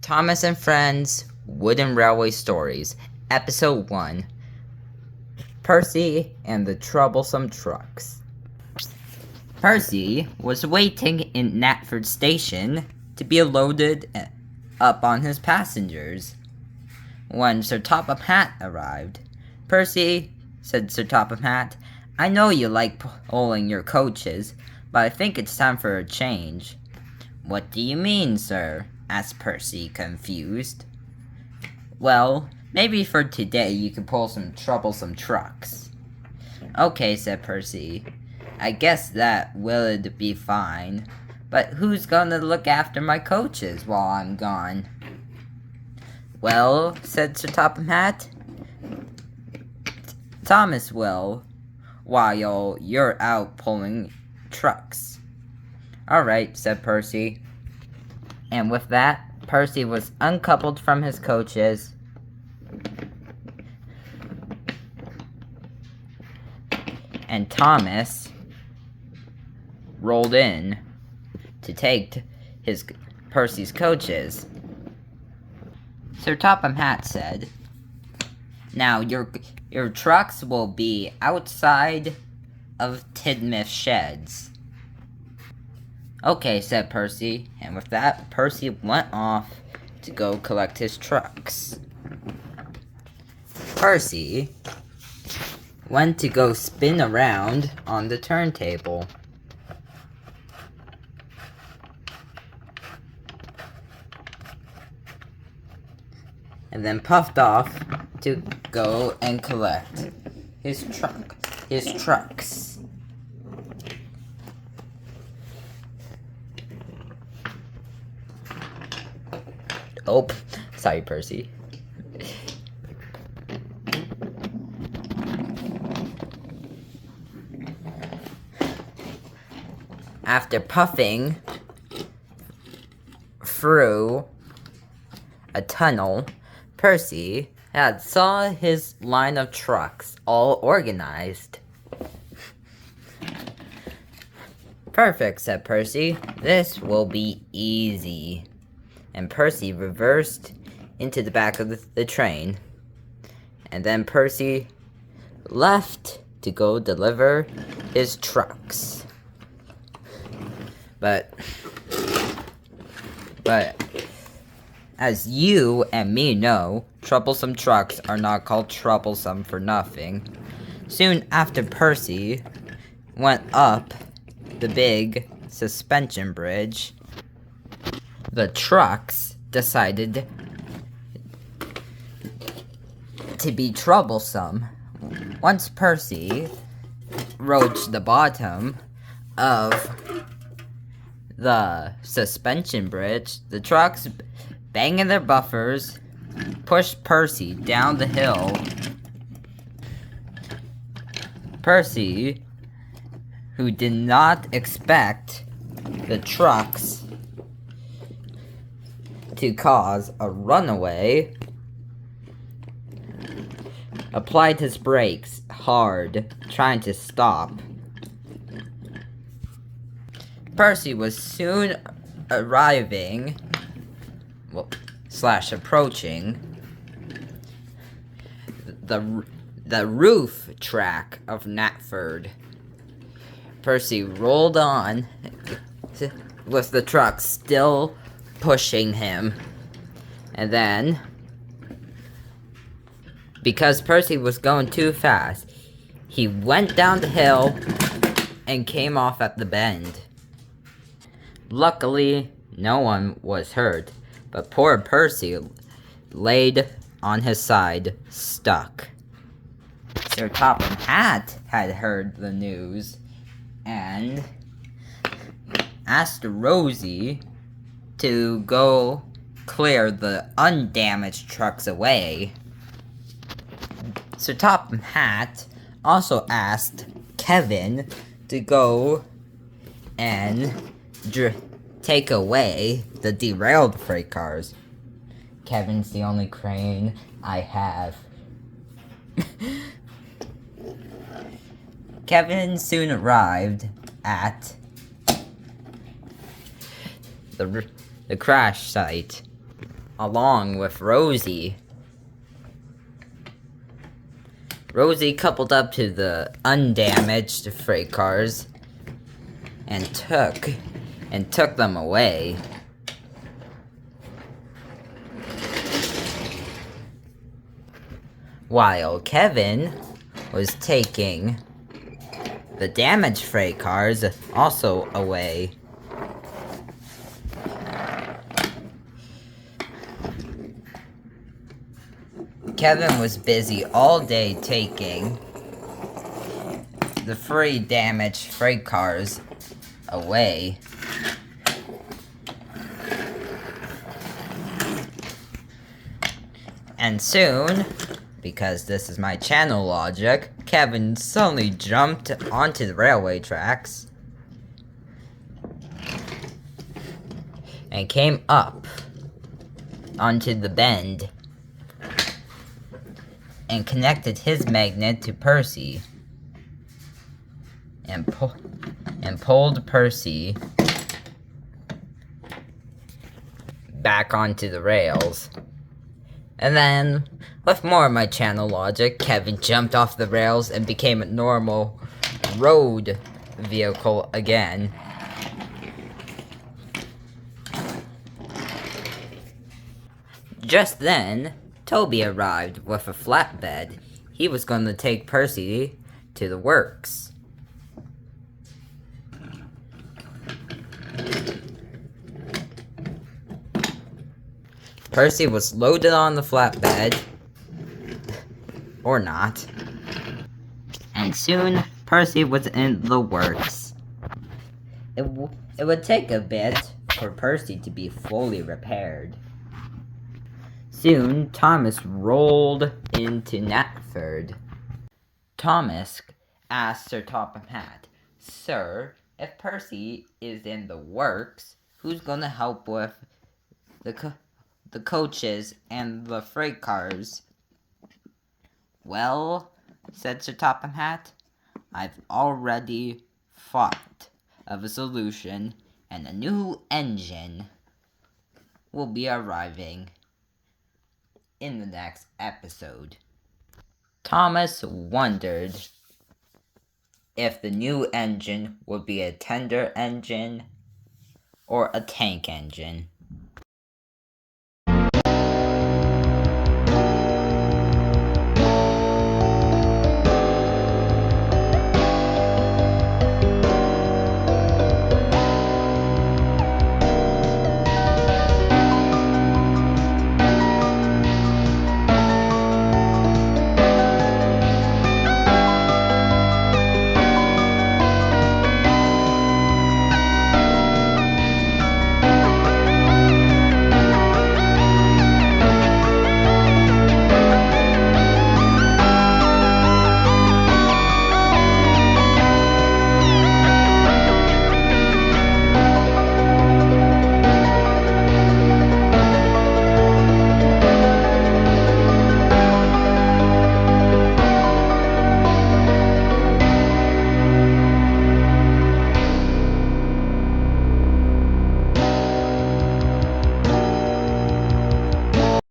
Thomas and Friends Wooden Railway Stories, Episode 1 Percy and the Troublesome Trucks. Percy was waiting in Knapford Station to be loaded up on his passengers. When Sir Topham Hatt arrived, "Percy," said Sir Topham Hatt, "I know you like pulling your coaches, but I think it's time for a change." "What do you mean, sir?" asked Percy, confused. "Well, maybe for today you can pull some troublesome trucks." "Okay," said Percy. "I guess that would be fine. But who's gonna look after my coaches while I'm gone?" "Well," said Sir Topham Hatt, "Thomas will, while you're out pulling trucks." "Alright," said Percy. And with that, Percy was uncoupled from his coaches and Thomas rolled in to take Percy's coaches. Sir Topham Hatt said, "Now your trucks will be outside of Tidmouth sheds." "Okay," said Percy, and with that, Percy went off to go collect his trucks. Percy went to go spin around on the turntable. And then puffed off to go and collect his trucks. Oh, sorry, Percy. After puffing through a tunnel, Percy had saw his line of trucks all organized. "Perfect," said Percy. "This will be easy." And Percy reversed into the back of the train. And then Percy left to go deliver his trucks. But as you and me know, troublesome trucks are not called troublesome for nothing. Soon after Percy went up the big suspension bridge, the trucks decided to be troublesome. Once Percy rode to the bottom of the suspension bridge, the trucks, banging their buffers, pushed Percy down the hill. Percy, who did not expect the trucks to cause a runaway, applied his brakes hard, trying to stop. Percy was soon arriving, approaching the roof track of Knapford. Percy rolled on with the truck still pushing him. And then, because Percy was going too fast, he went down the hill and came off at the bend. Luckily, no one was hurt, but poor Percy laid on his side, stuck. Sir Topham Hatt had heard the news and asked Rosie to go clear the undamaged trucks away. Sir Topham Hatt also asked Kevin to go and take away the derailed freight cars. "Kevin's the only crane I have." Kevin soon arrived at the crash site. along with Rosie. Rosie coupled up to the undamaged freight cars and took them away. While Kevin was taking the damaged freight cars also away. Kevin was busy all day taking the free damaged freight cars away. And soon, because this is my channel logic, Kevin suddenly jumped onto the railway tracks and came up onto the bend and connected his magnet to Percy and pulled Percy back onto the rails. And then, with more of my channel logic, Kevin jumped off the rails and became a normal road vehicle again. Just then, Toby arrived with a flatbed. He was going to take Percy to the works. Percy was loaded on the flatbed, or not, and soon Percy was in the works. It would take a bit for Percy to be fully repaired. Soon Thomas rolled into Knapford. Thomas asked Sir Topham Hatt, "Sir, if Percy is in the works, who's gonna help with the coaches and the freight cars?" "Well," said Sir Topham Hatt, "I've already thought of a solution, and a new engine will be arriving in the next episode." Thomas wondered if the new engine would be a tender engine or a tank engine.